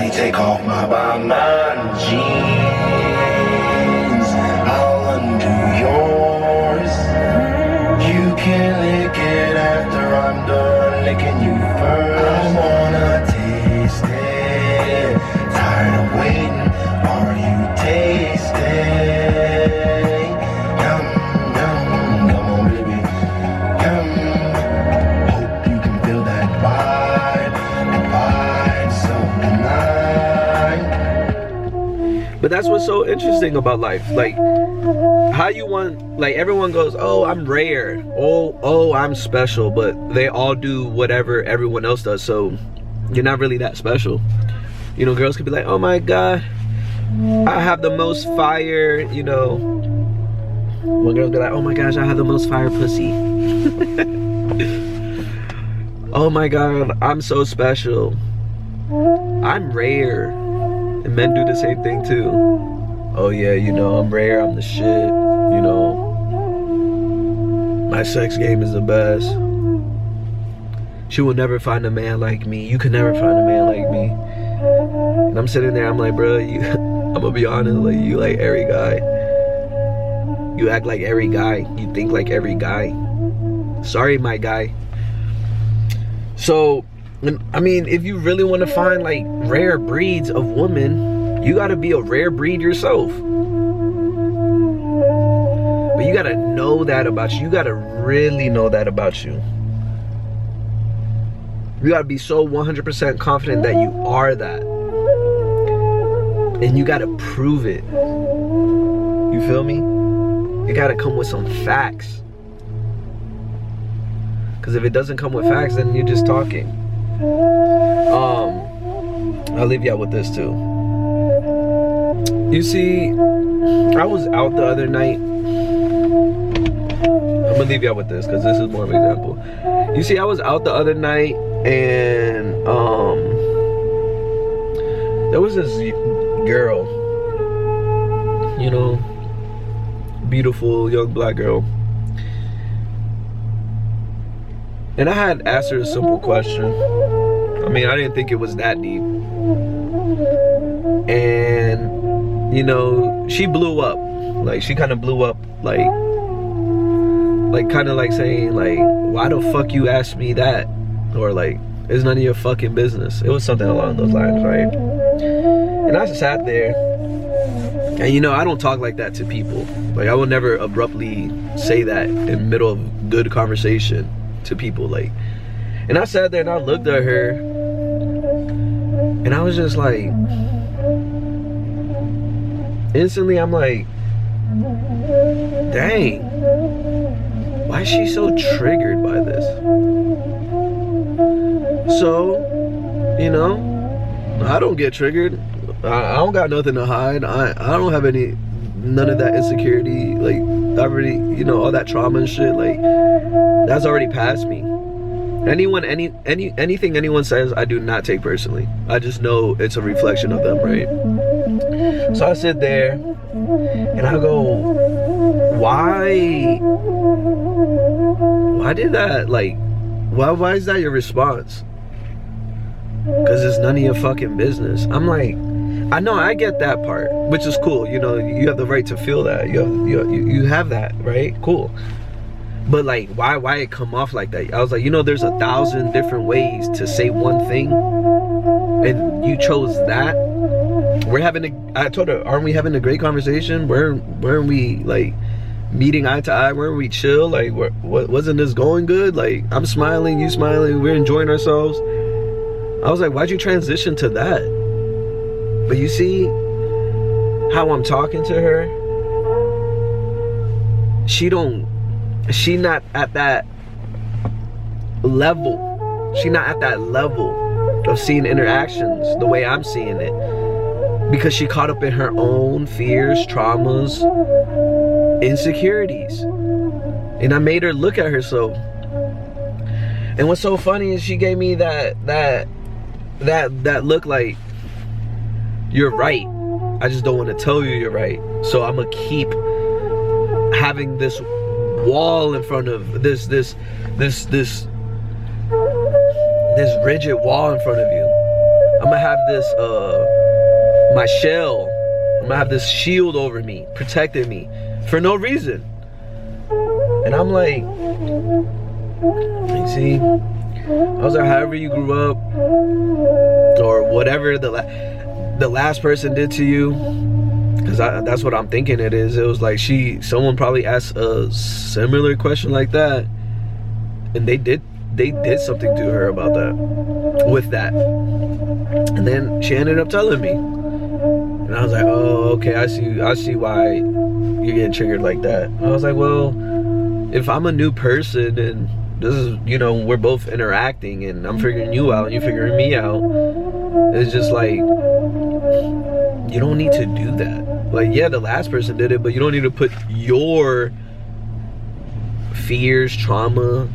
me take off my bomber jeans. I'll undo yours. You can lick it after I'm done licking you first. I wanna taste it. Tired of waiting. Are you tasting? Yum, yum, come on, baby. Yum. Hope you can feel that vibe. The vibe so nice. But that's what's so interesting about life. Like, how you want, like, everyone goes, oh, I'm rare. Oh, I'm special. But they all do whatever everyone else does. So you're not really that special. You know, girls could be like, oh my God, I have the most fire, you know. One girl be like, oh my gosh, I have the most fire pussy. Oh my God, I'm so special. I'm rare. And men do the same thing too. Oh yeah, you know, I'm rare, I'm the shit, you know. My sex game is the best. She will never find a man like me. You could never find a man like me. And I'm sitting there, I'm like, bro, I'm gonna be honest, like, you like every guy. You act like every guy. You think like every guy. Sorry, my guy. So, I mean, if you really want to find like rare breeds of women, you gotta be a rare breed yourself. But you gotta know that about you. You gotta really know that about you. You gotta be so 100% confident that you are that. And you gotta prove it. You feel me? You gotta come with some facts. Because if it doesn't come with facts, then you're just talking. I'll leave y'all with this too. You see, I was out the other night. I'm gonna leave y'all with this because this is more of an example. You see, I was out the other night and there was this girl, you know, beautiful young black girl. And I had asked her a simple question. I mean, I didn't think it was that deep. And, you know, she blew up. Like, she kind of blew up, like kind of like saying, like, why the fuck you asked me that? Or like, it's none of your fucking business. It was something along those lines, right? And I sat there. And, you know, I don't talk like that to people. Like, I will never abruptly say that in the middle of good conversation to people, like. And I sat there and I looked at her and I was just like, instantly I'm like, dang, why is she so triggered by this? So, you know, I don't get triggered. I don't got nothing to hide. I don't have none of that insecurity. Like, I already, you know, all that trauma and shit, like, that's already past me. Anything anyone says, I do not take personally. I just know it's a reflection of them, right? So I sit there and I go, why did that, like, why is that your response? Because it's none of your fucking business. I'm like, I know, I get that part, which is cool. You know, you have the right to feel that. You have that, right? Cool. But like, why it come off like that? I was like, you know, there's 1,000 different ways to say one thing, and you chose that. I told her, aren't we having a great conversation? Weren't we like meeting eye to eye? Weren't we chill? Like, wasn't this going good? Like, I'm smiling, you smiling, we're enjoying ourselves. I was like, why'd you transition to that? But you see how I'm talking to her? She not at that level. She not at that level of seeing interactions the way I'm seeing it. Because she caught up in her own fears, traumas, insecurities. And I made her look at herself. And what's so funny is she gave me that look like, you're right. I just don't want to tell you you're right. So I'm gonna keep having this wall in front of this rigid wall in front of you. I'm gonna have this my shell, I'm gonna have this shield over me, protecting me for no reason. And I'm like, you see, I was like, however you grew up, or whatever the last person did to you, because that's what I'm thinking it is. It was like someone probably asked a similar question like that, and they did something to her about that, with that. And then she ended up telling me, and I was like, oh, okay, I see why you're getting triggered like that. I was like, well, if I'm a new person and this is, you know, we're both interacting and I'm figuring you out and you figuring me out, it's just like, you don't need to do that. Like, yeah, the last person did it, but you don't need to put your fears, trauma,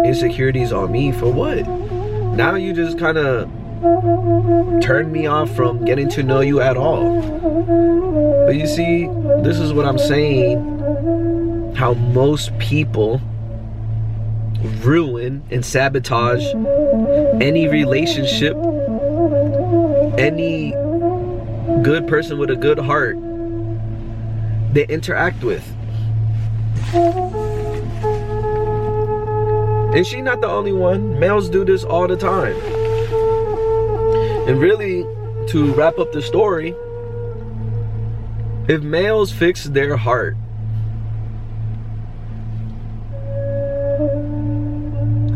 insecurities on me for what? Now you just kind of turn me off from getting to know you at all. But you see, this is what I'm saying, how most people ruin and sabotage any relationship, any good person with a good heart they interact with. And she's not the only one. Males do this all the time. And really, to wrap up the story, if males fix their heart,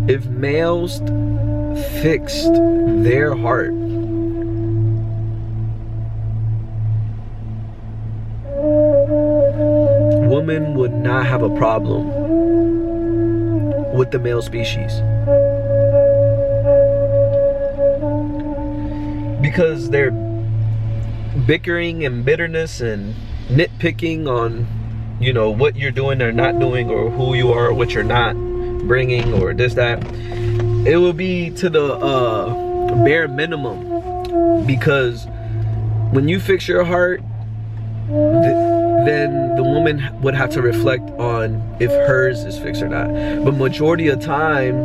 if males fixed their heart, women would not have a problem with the male species. Because they're bickering and bitterness and nitpicking on, you know, what you're doing or not doing, or who you are or what you're not bringing, or this, that. It will be to the bare minimum. Because when you fix your heart, then the woman would have to reflect on if hers is fixed or not. But majority of time,